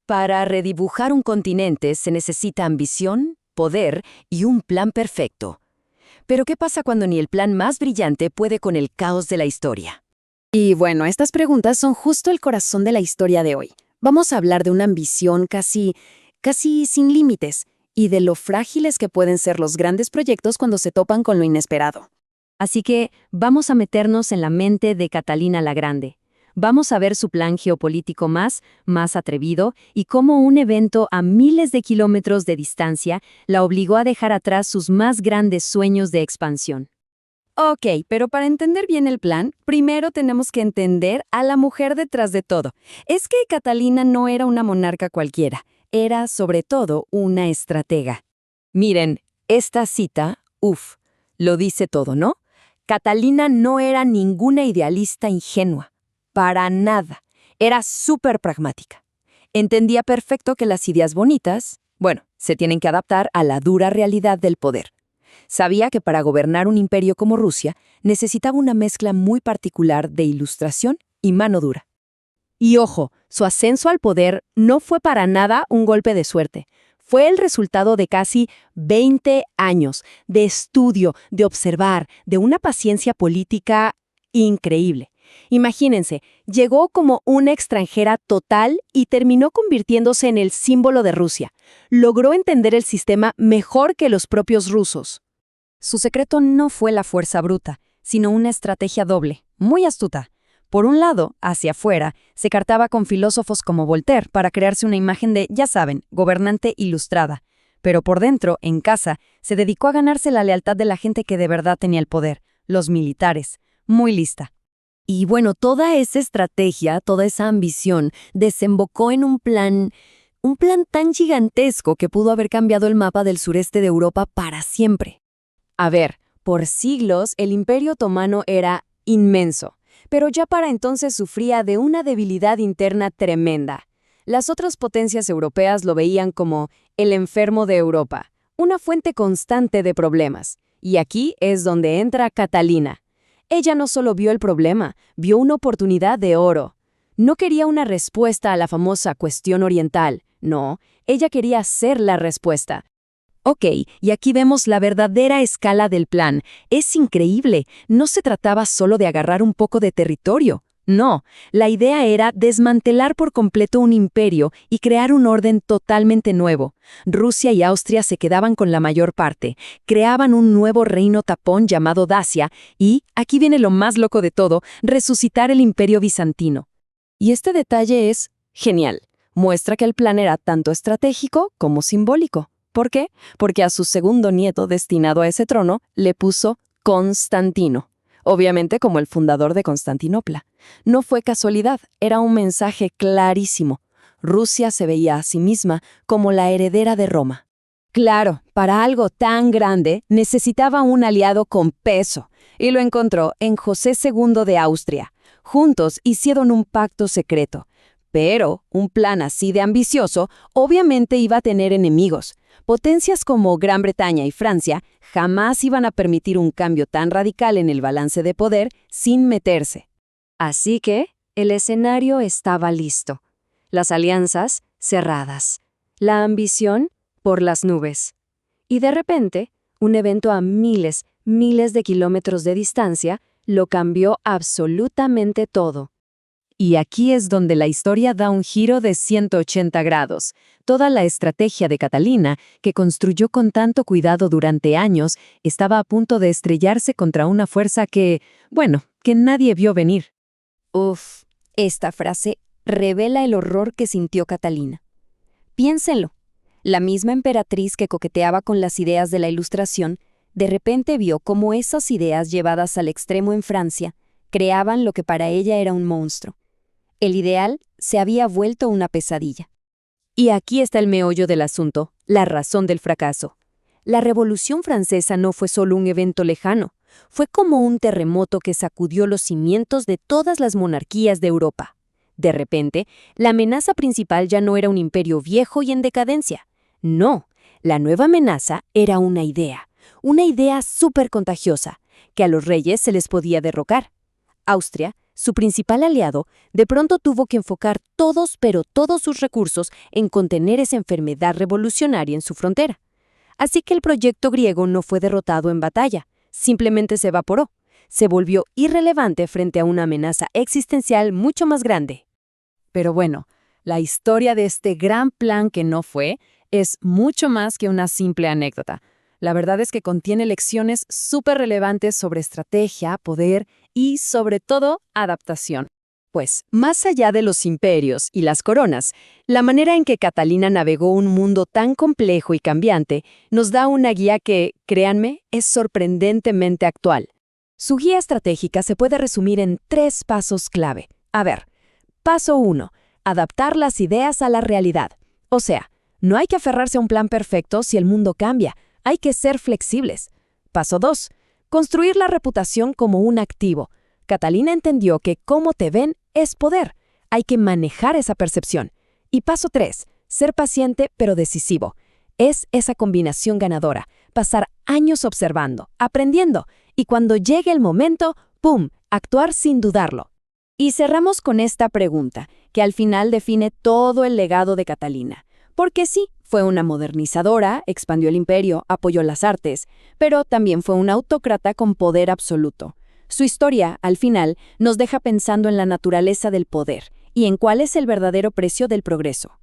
Para redibujar un continente se necesita ambición, poder y un plan perfecto. Pero ¿qué pasa cuando ni el plan más brillante puede con el caos de la historia? Y bueno, estas preguntas son justo el corazón de la historia de hoy. Vamos a hablar de una ambición casi sin límites y de lo frágiles que pueden ser los grandes proyectos cuando se topan con lo inesperado. Así que vamos a meternos en la mente de Catalina la Grande. Vamos a ver su plan geopolítico más atrevido y cómo un evento a miles de kilómetros de distancia la obligó a dejar atrás sus más grandes sueños de expansión. Ok, pero para entender bien el plan, primero tenemos que entender a la mujer detrás de todo. Es que Catalina no era una monarca cualquiera, era sobre todo una estratega. Miren, esta cita, lo dice todo, ¿no? Catalina no era ninguna idealista ingenua. Para nada. Era súper pragmática. Entendía perfecto que las ideas bonitas, se tienen que adaptar a la dura realidad del poder. Sabía que para gobernar un imperio como Rusia necesitaba una mezcla muy particular de ilustración y mano dura. Y ojo, su ascenso al poder no fue para nada un golpe de suerte. Fue el resultado de casi 20 años de estudio, de observar, de una paciencia política increíble. Imagínense, llegó como una extranjera total y terminó convirtiéndose en el símbolo de Rusia. Logró entender el sistema mejor que los propios rusos. Su secreto no fue la fuerza bruta, sino una estrategia doble, muy astuta. Por un lado, hacia afuera, se cartaba con filósofos como Voltaire para crearse una imagen de, ya saben, gobernante ilustrada. Pero por dentro, en casa, se dedicó a ganarse la lealtad de la gente que de verdad tenía el poder, los militares. Muy lista. Y bueno, toda esa estrategia, toda esa ambición, desembocó en un plan tan gigantesco que pudo haber cambiado el mapa del sureste de Europa para siempre. A ver, por siglos el Imperio Otomano era inmenso, pero ya para entonces sufría de una debilidad interna tremenda. Las otras potencias europeas lo veían como el enfermo de Europa, una fuente constante de problemas. Y aquí es donde entra Catalina. Ella no solo vio el problema, vio una oportunidad de oro. No quería una respuesta a la famosa cuestión oriental, no, ella quería ser la respuesta. Ok, y aquí vemos la verdadera escala del plan. Es increíble, no se trataba solo de agarrar un poco de territorio. No, la idea era desmantelar por completo un imperio y crear un orden totalmente nuevo. Rusia y Austria se quedaban con la mayor parte, creaban un nuevo reino tapón llamado Dacia y, aquí viene lo más loco de todo, resucitar el imperio bizantino. Y este detalle es genial. Muestra que el plan era tanto estratégico como simbólico. ¿Por qué? Porque a su segundo nieto destinado a ese trono le puso Constantino, obviamente como el fundador de Constantinopla. No fue casualidad, era un mensaje clarísimo. Rusia se veía a sí misma como la heredera de Roma. Claro, para algo tan grande necesitaba un aliado con peso, y lo encontró en José II de Austria. Juntos hicieron un pacto secreto. Pero un plan así de ambicioso obviamente iba a tener enemigos. Potencias como Gran Bretaña y Francia jamás iban a permitir un cambio tan radical en el balance de poder sin meterse. Así que el escenario estaba listo. Las alianzas cerradas. La ambición por las nubes. Y de repente, un evento a miles de kilómetros de distancia lo cambió absolutamente todo. Y aquí es donde la historia da un giro de 180 grados. Toda la estrategia de Catalina, que construyó con tanto cuidado durante años, estaba a punto de estrellarse contra una fuerza que nadie vio venir. Esta frase revela el horror que sintió Catalina. Piénsenlo. La misma emperatriz que coqueteaba con las ideas de la Ilustración, de repente vio cómo esas ideas llevadas al extremo en Francia creaban lo que para ella era un monstruo. El ideal se había vuelto una pesadilla. Y aquí está el meollo del asunto, la razón del fracaso. La Revolución Francesa no fue solo un evento lejano, fue como un terremoto que sacudió los cimientos de todas las monarquías de Europa. De repente, la amenaza principal ya no era un imperio viejo y en decadencia. No, la nueva amenaza era una idea súper contagiosa, que a los reyes se les podía derrocar. Austria su principal aliado, de pronto tuvo que enfocar todos, pero todos sus recursos en contener esa enfermedad revolucionaria en su frontera. Así que el proyecto griego no fue derrotado en batalla, simplemente se evaporó. Se volvió irrelevante frente a una amenaza existencial mucho más grande. Pero bueno, la historia de este gran plan que no fue es mucho más que una simple anécdota. La verdad es que contiene lecciones súper relevantes sobre estrategia, poder y, sobre todo, adaptación. Pues, más allá de los imperios y las coronas, la manera en que Catalina navegó un mundo tan complejo y cambiante nos da una guía que, créanme, es sorprendentemente actual. Su guía estratégica se puede resumir en 3 pasos clave. A ver, paso 1. Adaptar las ideas a la realidad. O sea, no hay que aferrarse a un plan perfecto si el mundo cambia. Hay que ser flexibles. Paso 2. Construir la reputación como un activo. Catalina entendió que cómo te ven es poder. Hay que manejar esa percepción. Y paso 3. Ser paciente pero decisivo. Es esa combinación ganadora. Pasar años observando, aprendiendo, y cuando llegue el momento, ¡pum!, actuar sin dudarlo. Y cerramos con esta pregunta, que al final define todo el legado de Catalina. Porque sí, fue una modernizadora, expandió el imperio, apoyó las artes, pero también fue una autócrata con poder absoluto. Su historia, al final, nos deja pensando en la naturaleza del poder y en cuál es el verdadero precio del progreso.